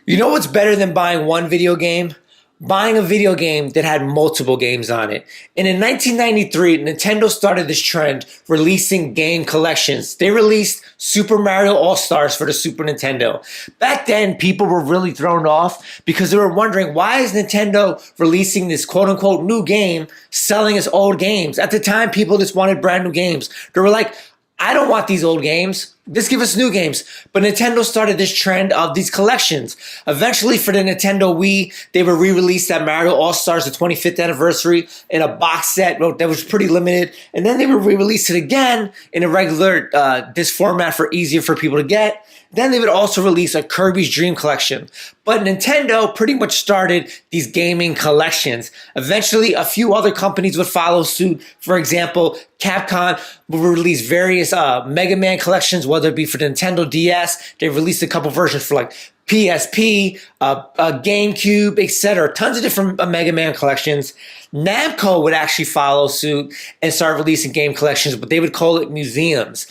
You know what's better than buying one video game? Buying a video game that had multiple games on it. And in 1993, Nintendo started this trend releasing game collections. They released Super Mario All-Stars for the Super Nintendo. Back then, people were really thrown off because they were wondering, why is Nintendo releasing this quote-unquote new game selling its old games? At the time, people just wanted brand new games. They were like, I don't want these old games. Just give us new games. But Nintendo started this trend of these collections. Eventually, for the Nintendo Wii, they were re-released at Mario All-Stars, the 25th anniversary, in a box set that was pretty limited. And then they would re-release it again in a regular disc format for easier for people to get. Then they would also release a Kirby's Dream Collection. But Nintendo pretty much started these gaming collections. Eventually, a few other companies would follow suit. For example, Capcom would release various Mega Man collections, whether it be for the Nintendo DS. They released a couple versions for like PSP, GameCube, etc. Tons of different Mega Man collections. Namco would actually follow suit and start releasing game collections, but they would call it museums.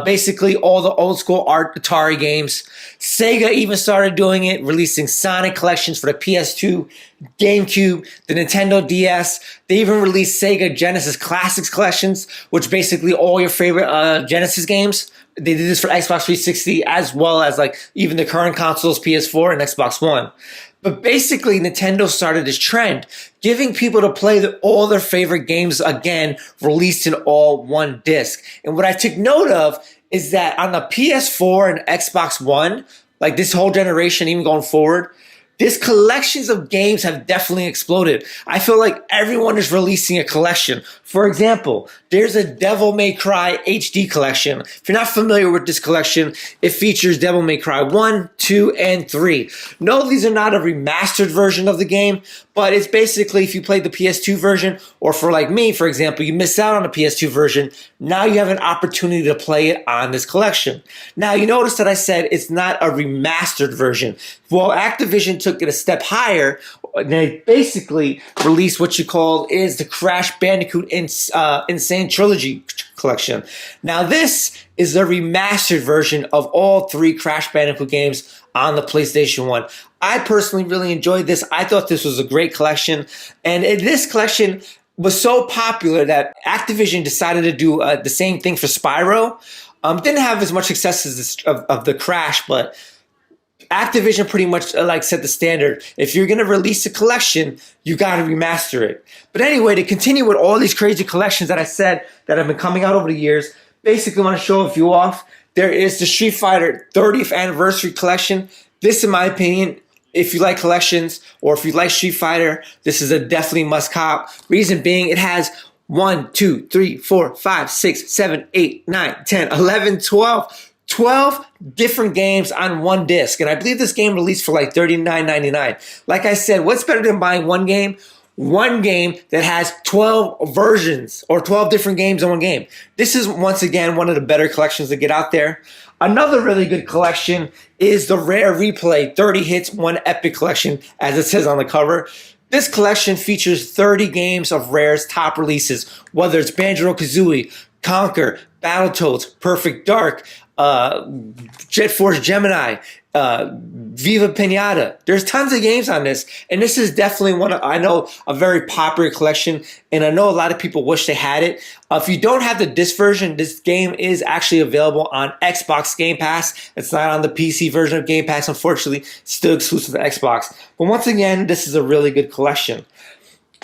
Basically, all the old school art Atari games. Sega even started doing it, releasing Sonic collections for the PS2, GameCube, the Nintendo DS. They even released Sega Genesis Classics collections, which basically all your favorite Genesis games. They did this for Xbox 360 as well as like even the current consoles, PS4 and Xbox One. But basically, Nintendo started this trend, giving people to play all their favorite games again, released in all one disc. And what I took note of is that on the PS4 and Xbox One, like this whole generation, even going forward, these collections of games have definitely exploded. I feel like everyone is releasing a collection. For example, there's a Devil May Cry HD collection. If you're not familiar with this collection, it features Devil May Cry 1, 2, and 3. No, these are not a remastered version of the game, but it's basically if you played the PS2 version, or for like me, for example, you missed out on the PS2 version, now you have an opportunity to play it on this collection. Now, you notice that I said it's not a remastered version. Well, Activision took it a step higher. They basically released what you call is the Crash Bandicoot Insane Trilogy collection. Now, this is a remastered version of all three Crash Bandicoot games on the PlayStation 1. I personally really enjoyed this. I thought this was a great collection. And this collection was so popular that Activision decided to do the same thing for Spyro. Didn't have as much success as this, of the Crash, but Activision pretty much like set the standard. If you're going to release a collection, you got to remaster it. But anyway, to continue with all these crazy collections that I said that have been coming out over the years, basically want to show a few off. There is the Street Fighter 30th Anniversary Collection. This, in my opinion, if you like collections or if you like Street Fighter, this is a definitely must cop. Reason being, it has 1, 2, 3, 4, 5, 6, 7, 8, 9, 10, 11, 12 different games on one disc. And I believe this game released for like $39.99. Like I said, what's better than buying one game? One game that has 12 versions or 12 different games in one game. This is, once again, one of the better collections to get out there. Another really good collection is the Rare Replay 30 Hits, 1 Epic collection, as it says on the cover. This collection features 30 games of Rare's top releases, whether it's Banjo-Kazooie, Conker, Battletoads, Perfect Dark, Jet Force Gemini, Viva Pinata. There's tons of games on this, and this is definitely one of, I know, a very popular collection, and I know a lot of people wish they had it. If you don't have the disc version, this game is actually available on Xbox Game Pass. It's not on the PC version of Game Pass, unfortunately. It's still exclusive to Xbox. But once again, this is a really good collection.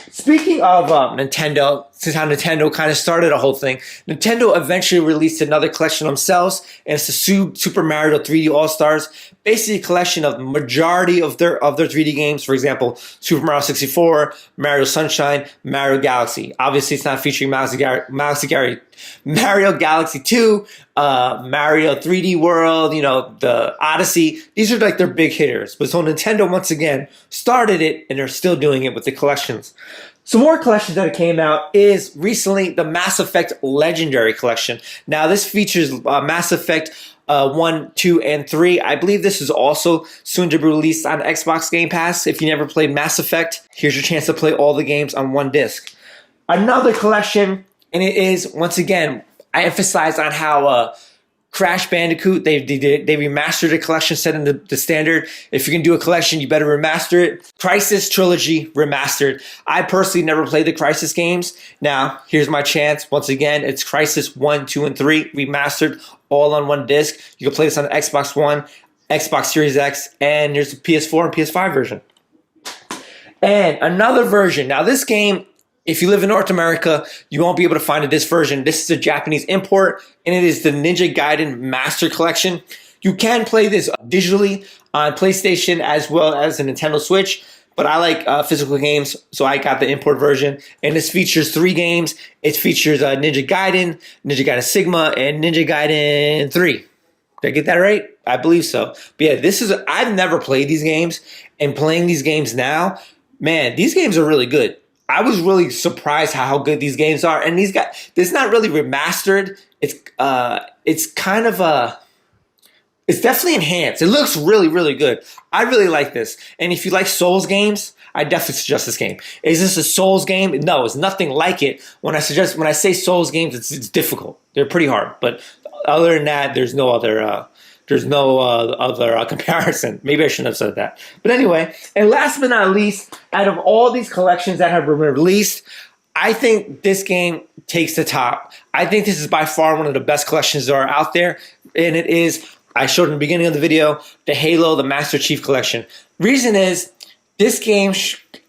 Speaking of Nintendo, since how Nintendo kind of started the whole thing, Nintendo eventually released another collection themselves, and it's the Super Mario 3D All-Stars. Basically, a collection of the majority of their 3D games. For example, Super Mario 64, Mario Sunshine, Mario Galaxy. Obviously, it's not featuring Mario Galaxy 2, Mario 3D World, the Odyssey. These are like their big hitters. But so Nintendo, once again, started it, and they're still doing it with the collections. Some more collections that came out is recently the Mass Effect Legendary Collection. Now, this features Mass Effect 1, 2, and 3. I believe this is also soon to be released on Xbox Game Pass. If you never played Mass Effect, here's your chance to play all the games on one disc. Another collection, and it is, once again, I emphasize on how Crash Bandicoot, they remastered a collection set in the standard. If you're gonna do a collection, you better remaster it. Crisis Trilogy remastered. I personally never played the Crisis games. Now, here's my chance. Once again, it's Crisis 1, 2, and 3 remastered all on one disc. You can play this on the Xbox One, Xbox Series X, and there's a PS4 and PS5 version. And another version. Now, this game, if you live in North America, you won't be able to find this version. This is a Japanese import, and it is the Ninja Gaiden Master Collection. You can play this digitally on PlayStation as well as a Nintendo Switch, but I like physical games, so I got the import version. And this features 3 games. It features Ninja Gaiden Sigma, and Ninja Gaiden 3. Did I get that right? I believe so. But yeah, I've never played these games, and playing these games now, man, these games are really good. I was really surprised how good these games are, and it's not really remastered. It's kind of it's definitely enhanced. It looks really, really good. I really like this. And if you like Souls games, I definitely suggest this game. Is this a Souls game? No, it's nothing like it. When I say Souls games, it's difficult. They're pretty hard. But other than that, there's no other comparison. Maybe I shouldn't have said that. But anyway, and last but not least, out of all these collections that have been released, I think this game takes the top. I think this is by far one of the best collections that are out there. And it is, I showed in the beginning of the video, the Halo, the Master Chief Collection. Reason is, this game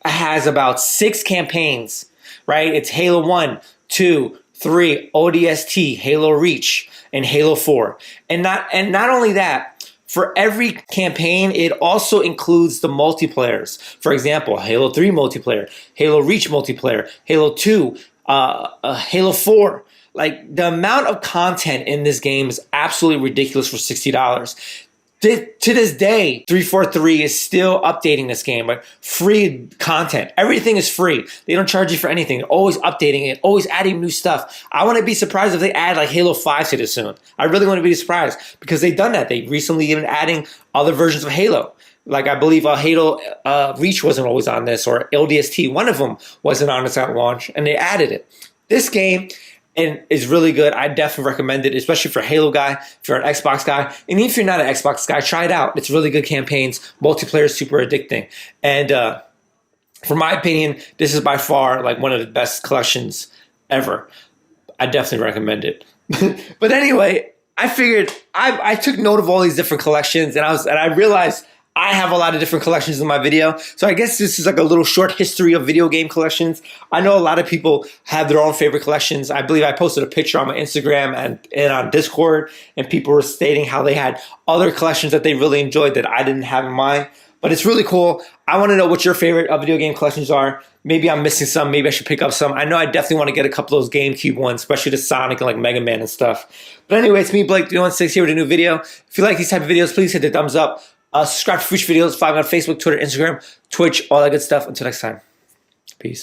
has about 6 campaigns, right? It's Halo 1, 2, 3, ODST, Halo Reach, and Halo 4. And not only that, for every campaign, it also includes the multiplayers. For example, Halo 3 multiplayer, Halo Reach multiplayer, Halo 2, Halo 4. Like, the amount of content in this game is absolutely ridiculous for $60. To this day, 343 is still updating this game, but free content. Everything is free. They don't charge you for anything. They're always updating it, always adding new stuff. I want to be surprised if they add like Halo 5 to this soon. I really want to be surprised because they've done that. They recently even adding other versions of Halo. Like, I believe Halo Reach wasn't always on this, or LDST. One of them wasn't on this at launch, and they added it. This game is really good. I definitely recommend it, especially for a Halo guy, if you're an Xbox guy. And even if you're not an Xbox guy, try it out. It's really good campaigns. Multiplayer is super addicting. And for my opinion, this is by far like one of the best collections ever. I definitely recommend it. But anyway, I figured I took note of all these different collections, and I realized I have a lot of different collections in my video. So I guess this is like a little short history of video game collections. I know a lot of people have their own favorite collections. I believe I posted a picture on my Instagram and on Discord, and people were stating how they had other collections that they really enjoyed that I didn't have in mind. But it's really cool. I want to know what your favorite video game collections are. Maybe I'm missing some. Maybe I should pick up some. I know I definitely want to get a couple of those GameCube ones, especially the Sonic and like Mega Man and stuff. But anyway, it's me, Blake3one6 here with a new video. If you like these type of videos, please hit the thumbs up. Subscribe for future videos. Follow me on Facebook, Twitter, Instagram, Twitch, all that good stuff. Until next time. Peace.